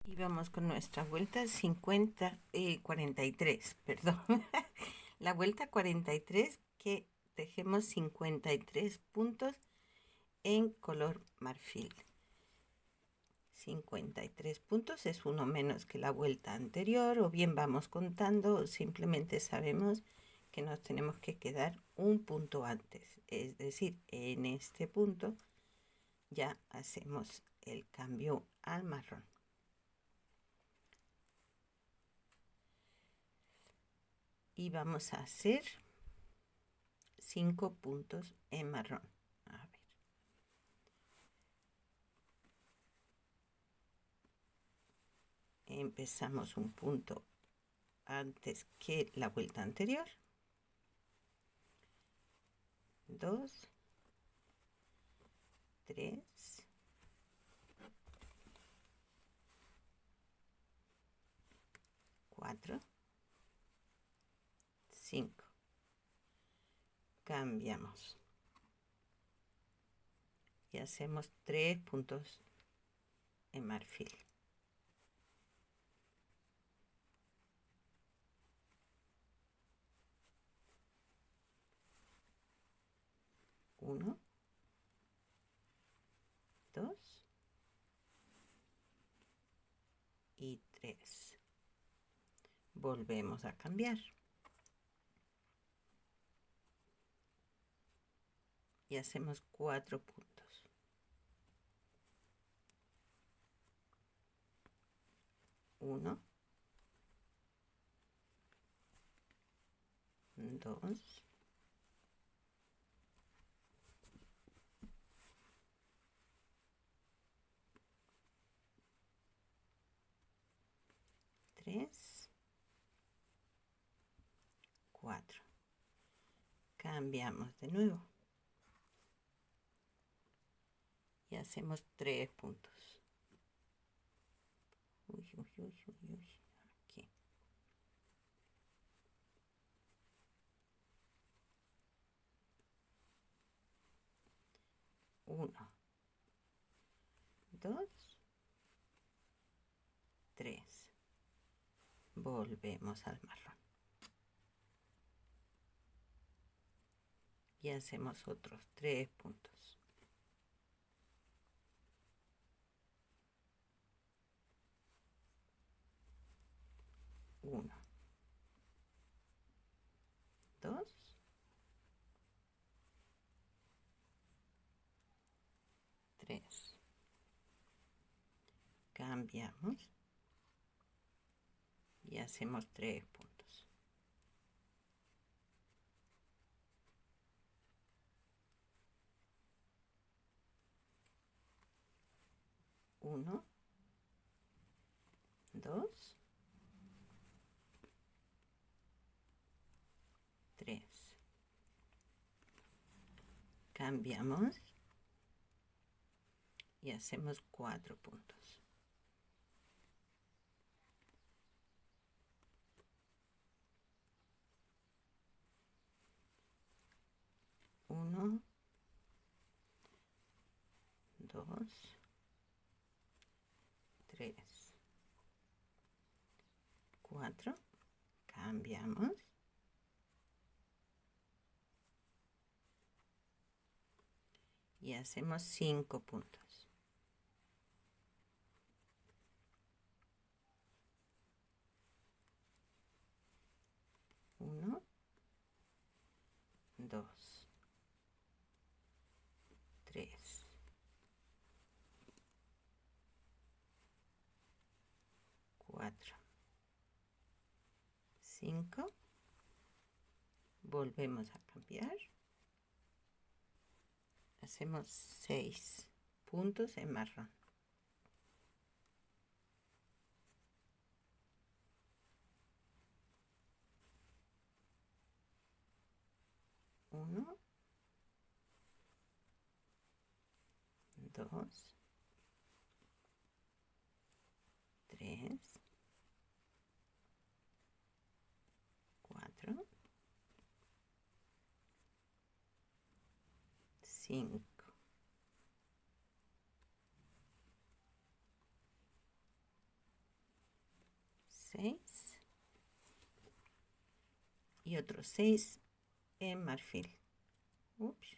Y vamos con nuestra vuelta 43, perdón. La vuelta 43 que tejemos 53 puntos en color marfil. 53 puntos es uno menos que la vuelta anterior, o bien vamos contando o simplemente sabemos que nos tenemos que quedar un punto antes. Es decir, en este punto ya hacemos el cambio al marrón. Y vamos a hacer 5 puntos en marrón. A ver. Empezamos un punto antes que la vuelta anterior. 2, 3, 4, 5. Cambiamos y hacemos 3 puntos en marfil. 1, 2 y 3. Volvemos a cambiar y hacemos 4 puntos. 1, 2, 3, 4. Cambiamos de nuevo y hacemos 3 puntos. Uy, uy, uy, uy, uy. Aquí. 1, 2, 3. Volvemos al marrón y hacemos otros 3 puntos. 1, 2, 3. Cambiamos y hacemos 3 puntos. 1, 2, 3. Cambiamos y hacemos 4 puntos. 1, 2, 3, 4. Cambiamos y hacemos 5 puntos. 1, 2, 3, 4, 5. Volvemos a cambiar. Hacemos 6 puntos en marrón. 1, 2, 3, 4, 5. 6 y otros 6 en marfil. Ups.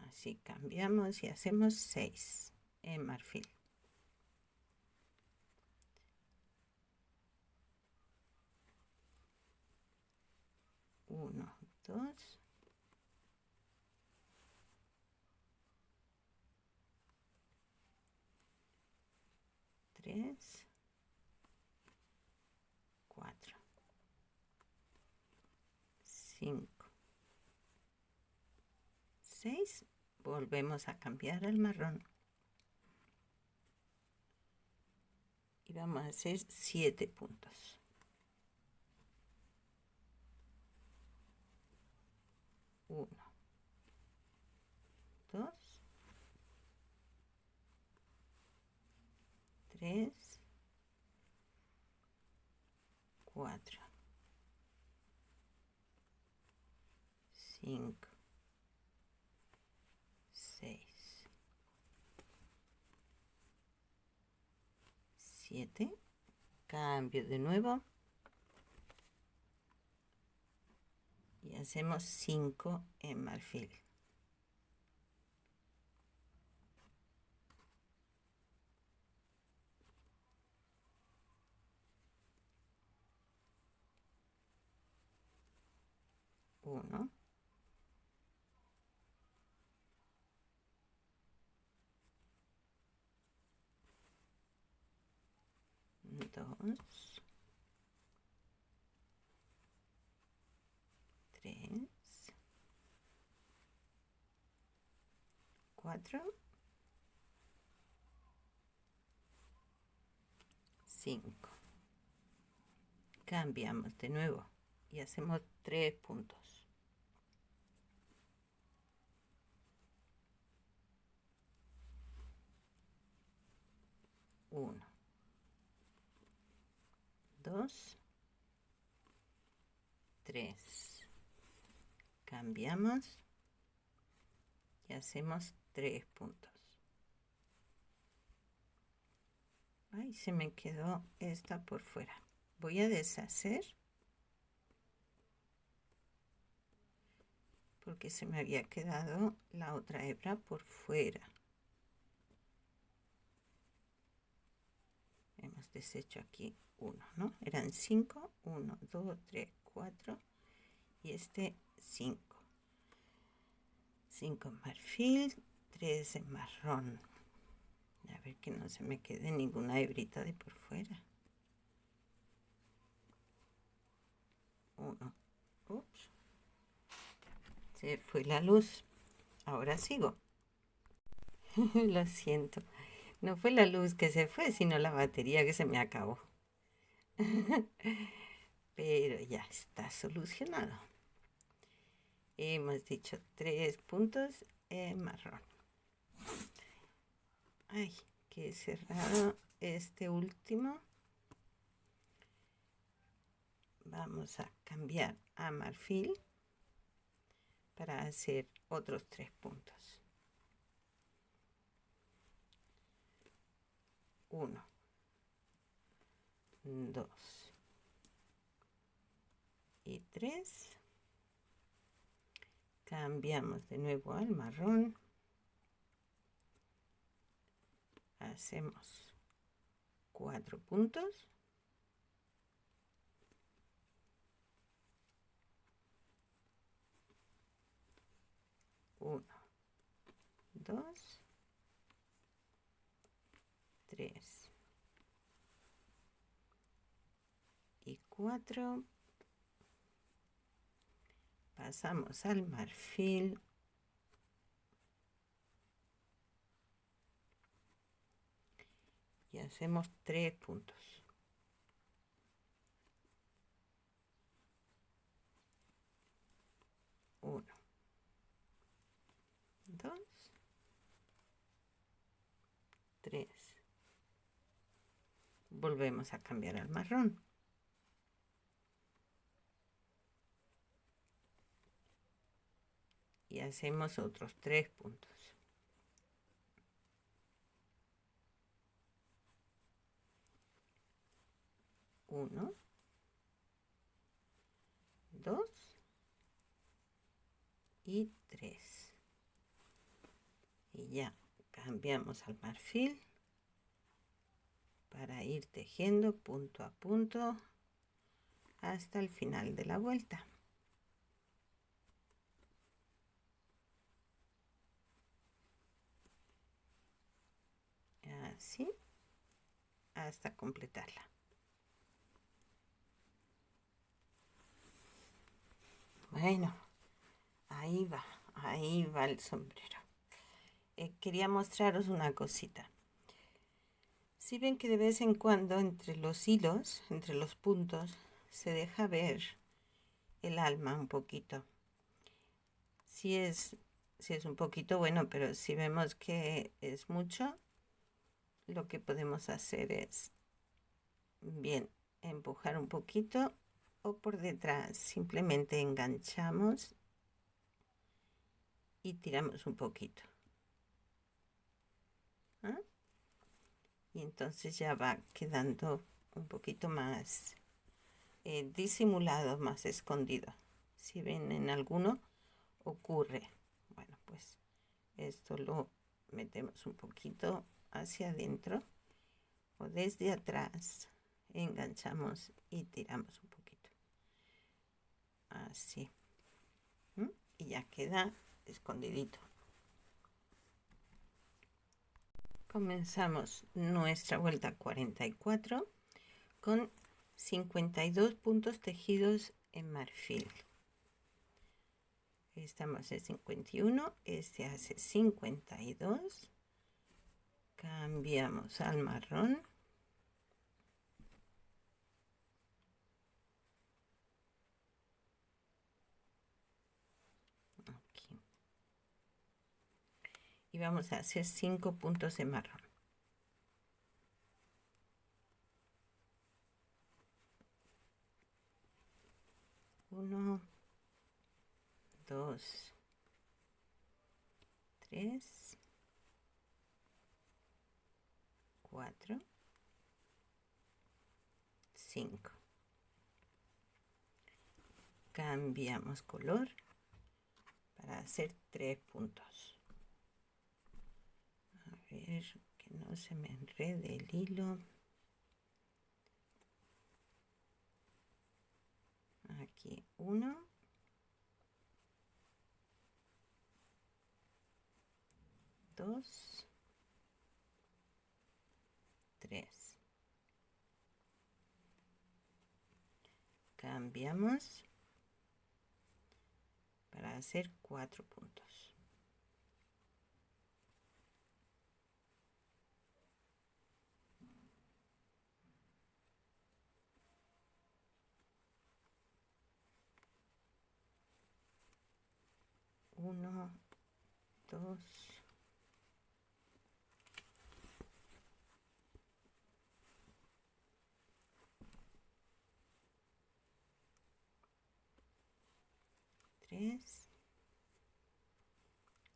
Así cambiamos y hacemos 6 en marfil. 1, 2, 3, 4, 5, 6. Volvemos a cambiar al marrón. Y vamos a hacer 7 puntos. 1, 2, 3, 4, 5, 6, 7. Cambio de nuevo. Y hacemos 5 en marfil. 1, 2, 3, 4, 5. Cambiamos de nuevo y hacemos 3 puntos. 1, 2, 3. Cambiamos y hacemos 3 puntos. Ay, se me quedó esta por fuera. Voy a deshacer porque se me había quedado la otra hebra por fuera. Hemos deshecho aquí 1, ¿no? Eran 5, 1, 2, 3, 4 y este 5. 5 en marfil, 3 en marrón. A ver que no se me quede ninguna hebrita de por fuera. 1. Ups. Se fue la luz. Ahora sigo. Lo siento. No fue la luz que se fue, sino la batería que se me acabó. Pero ya está solucionado. Hemos dicho 3 puntos en marrón. Ay, que he cerrado este último. Vamos a cambiar a marfil para hacer otros 3 puntos. 1, 2 y 3. Cambiamos de nuevo al marrón. Hacemos 4 puntos. 1, 2, 3 y 4. Pasamos al marfil. Y hacemos 3 puntos. 1, 2, 3. Volvemos a cambiar al marrón. Y hacemos otros 3 puntos. 1, 2 y 3. Y ya cambiamos al marfil para ir tejiendo punto a punto hasta el final de la vuelta. Así hasta completarla. Bueno, ahí va el sombrero. Quería mostraros una cosita. Si ven que de vez en cuando entre los hilos, entre los puntos, se deja ver el alma un poquito. Si es un poquito, bueno, pero si vemos que es mucho, lo que podemos hacer es, bien, empujar un poquito o por detrás simplemente enganchamos y tiramos un poquito. ¿Ah? Y entonces ya va quedando un poquito más disimulado, más escondido. Si ven en alguno ocurre, bueno, pues esto lo metemos un poquito hacia adentro o desde atrás, enganchamos y tiramos un poquito, así. Y ya queda escondidito. Comenzamos nuestra vuelta 44 con 52 puntos tejidos en marfil. Estamos en 51, este hace 52. Cambiamos al marrón. Aquí. Y vamos a hacer 5 puntos de marrón. 1, 2, 3, 4, 5. Cambiamos color para hacer 3 puntos. A ver que no se me enrede el hilo. Aquí 1, 2, 3. Cambiamos para hacer 4 puntos. 1, 2, 3,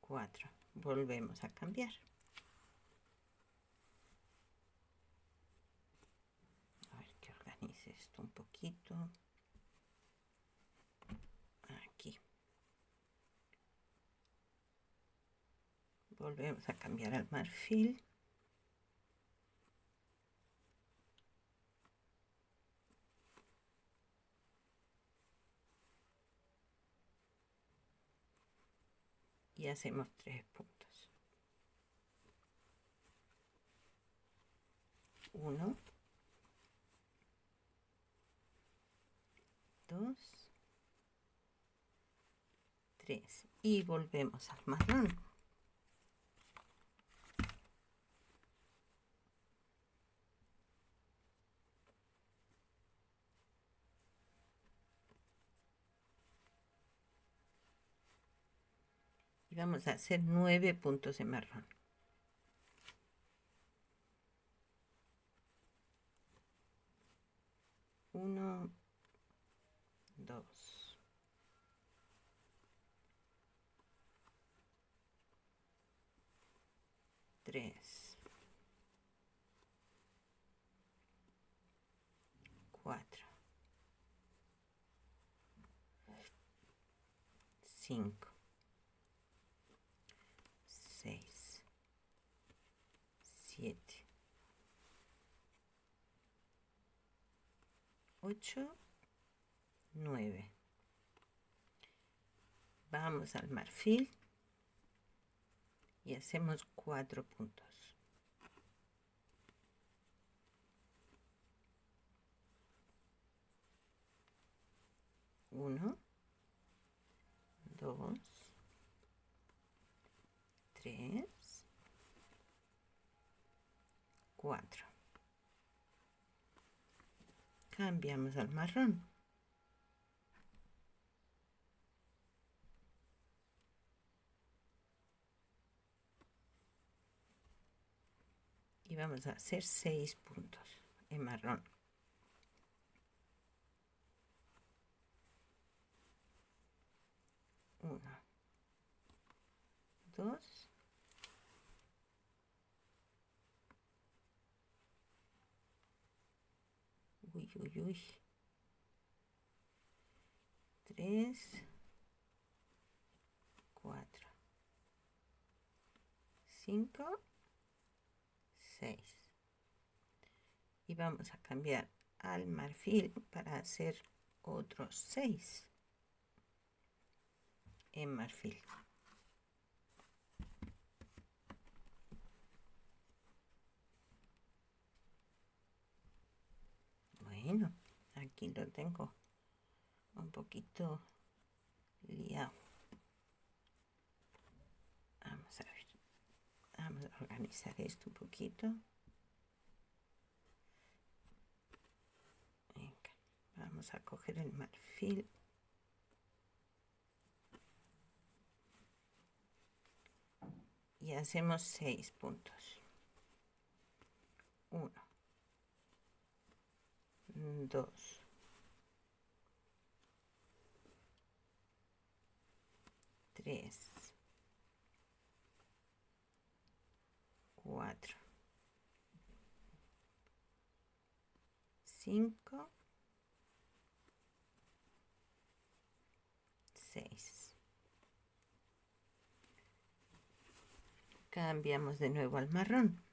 4. Volvemos a cambiar. A ver que organice esto un poquito. Aquí. Volvemos a cambiar al marfil. Y hacemos 3 puntos. 1, 2, 3. Y volvemos al marrón. Y vamos a hacer 9 puntos de marrón. 1, 2, 3, 4, 5, 6, 7, 8, 9. Vamos al marfil y hacemos 4 puntos. 1, 2, 3, 4. Cambiamos al marrón. Y vamos a hacer 6 puntos en marrón. 1, 2, 3, 4, 5, 6. Y vamos a cambiar al marfil para hacer otros 6 en marfil. Bueno, aquí lo tengo un poquito liado. Vamos a ver. Vamos a organizar esto un poquito. Venga, vamos a coger el marfil. Y hacemos 6 puntos. 1, 2, 3, 4, 5, 6. Cambiamos de nuevo al marrón.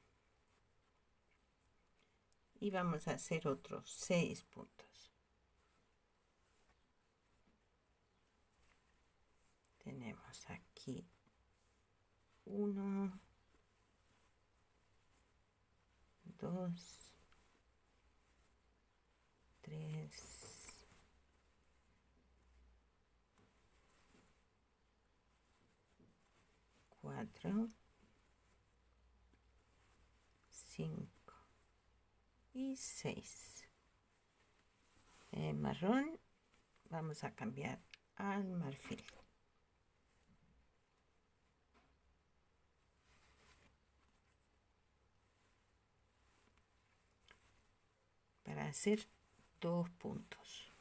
Y vamos a hacer otros 6 puntos. Tenemos aquí 1, 2, 3, 4, 5 y 6. En marrón vamos a cambiar al marfil. Para hacer 2 puntos.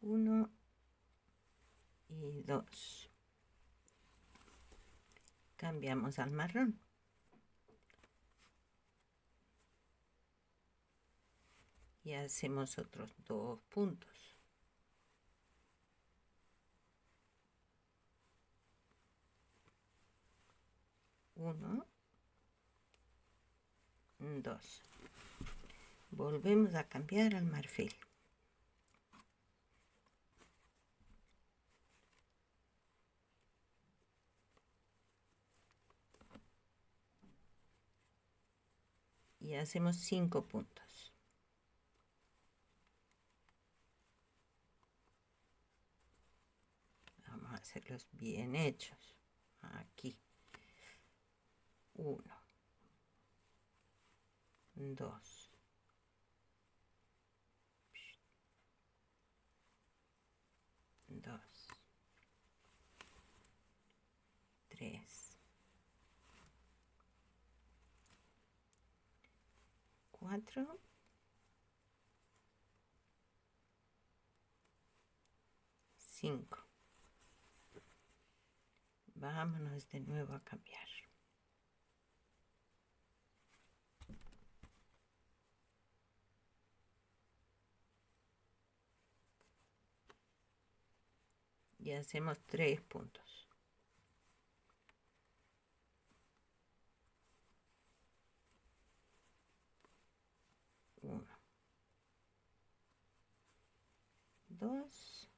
1 y 2. Cambiamos al marrón. Y hacemos otros 2 puntos. 1, 2. Volvemos a cambiar al marfil. Y hacemos 5 puntos. Vamos a hacerlos bien hechos. Aquí. 1, 2, 2, 3, 4, 5. Vámonos de nuevo a cambiar. Y hacemos 3 puntos. 1, 2,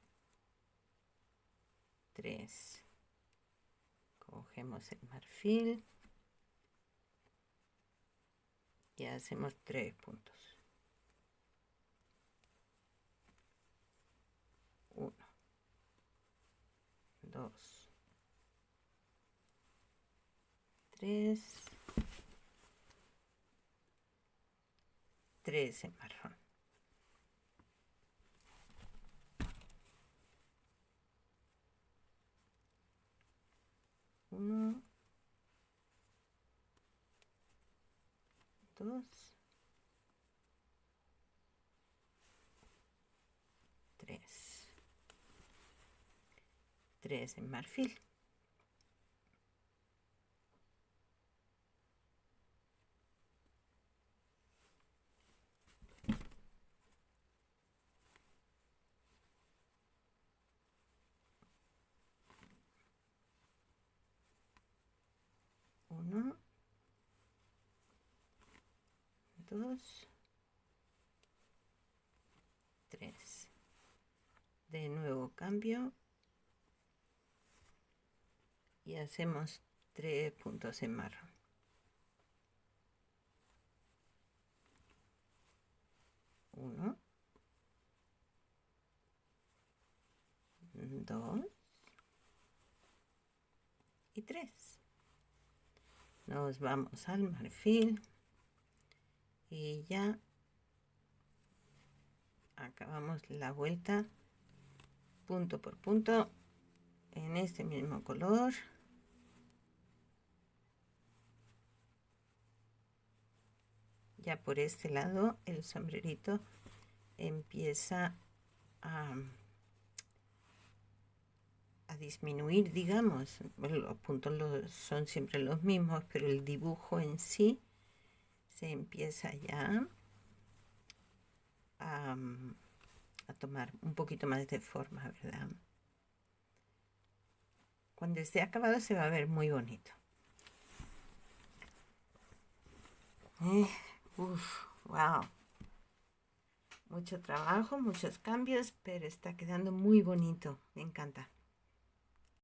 3. Cogemos el marfil y hacemos 3 puntos. 1, 2, 3, 3 en marrón. 1, 2, 3. 3 en marfil. 1, 2, 3. De nuevo cambio y hacemos 3 puntos en marrón. 1, 2 y 3. Nos vamos al marfil y ya acabamos la vuelta punto por punto en este mismo color. Ya por este lado el sombrerito empieza a disminuir, digamos. Los puntos son siempre los mismos, pero el dibujo en sí se empieza ya a tomar un poquito más de forma, ¿verdad? Cuando esté acabado se va a ver muy bonito. Wow. Mucho trabajo, muchos cambios, pero está quedando muy bonito. Me encanta.